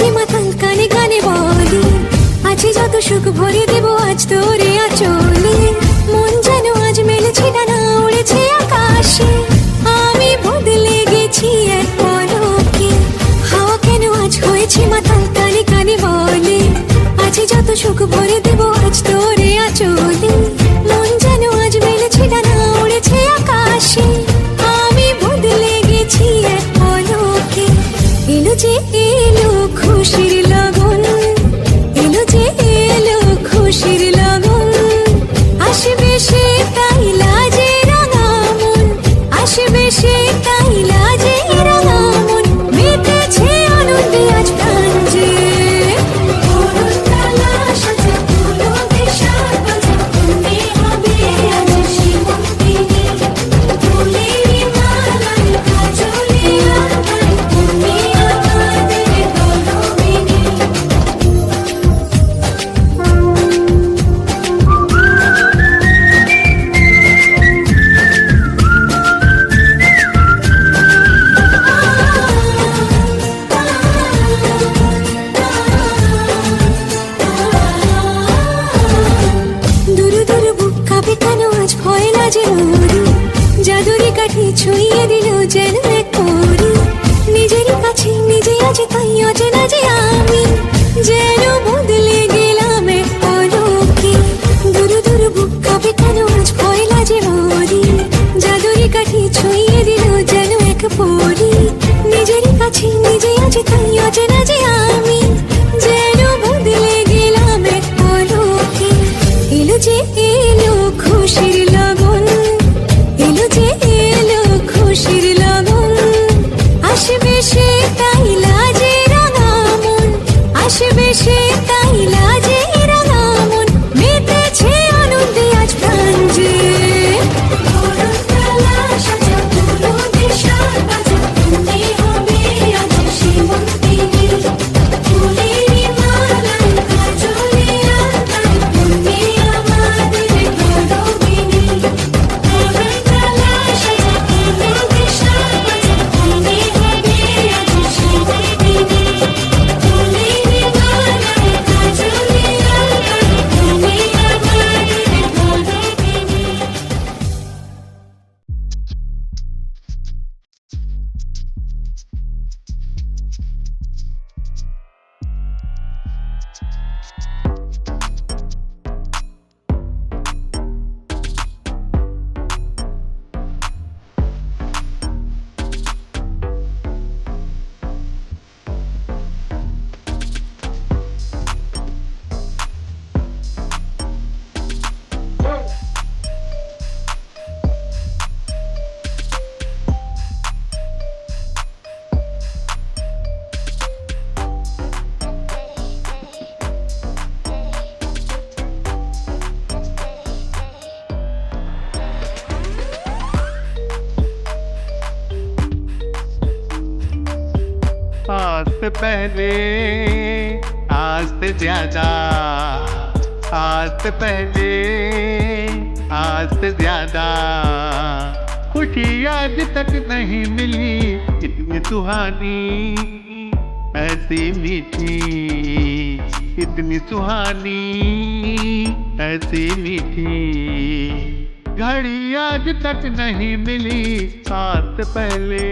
হয়েছি মাতাল কানে কানে বলে, আছে যত সুখ ভরে দেব আজ তোরে আঁচলে। মন যেন আজ মেলেছে ডানা, উড়েছে আকাশে, আমি বদলে গেছি এক পলকে। হাওয়া কেন আজ হয়েছে মাতাল কানে কানে বলে, আছে যত সুখ ভরে দেব আজ তোরে আঁচলে। মন যেন আজ মেলেছে ডানা, উড়েছে আকাশে, আমি বদলে গেছি এক পলকে। এলো যে এলো খুশির লগন, এলো যে এলো খুশির লগন, আসবে সে তাই লাজে রাঙা মন, আসবে সে তাই লাজে রাঙা মন, মেতেছে আনন্দে আজ প্রাণ যে। জাদুরি কাঠি ছুঁয়ে দিল যেন এক পরি, নিজেরই কাছে নিজে আছে তাই অচেনা যে আমি, যেন বদলে গেলাম এক পলকে। দূর দূর বুক কাঁপে কেন আজ ভয় লাজে মরি, জাদুরি কাঠি ছুঁয়ে দিল যেন এক পরি, নিজেরই কাছে নিজে আছে তাই অচেনা যে আমি, যেন বদলে গেলাম এক পলকে। এলো যে এলো খুশির লগন, এলো যে এলো খুশির লগন, আসবে সে তাই লাজে রাঙা মন, আসবে সে তাই লাজে রাঙা মন, মেতেছে আনন্দে আজ প্রাণ যে। आज से पहले आज से ज्यादा, आज से पहले आज से ज्यादा, खुशी आज तक नहीं मिली इतनी सुहानी, ऐसी मीठी इतनी सुहानी, ऐसी मीठी घड़ी आज तक नहीं मिली आज से पहले।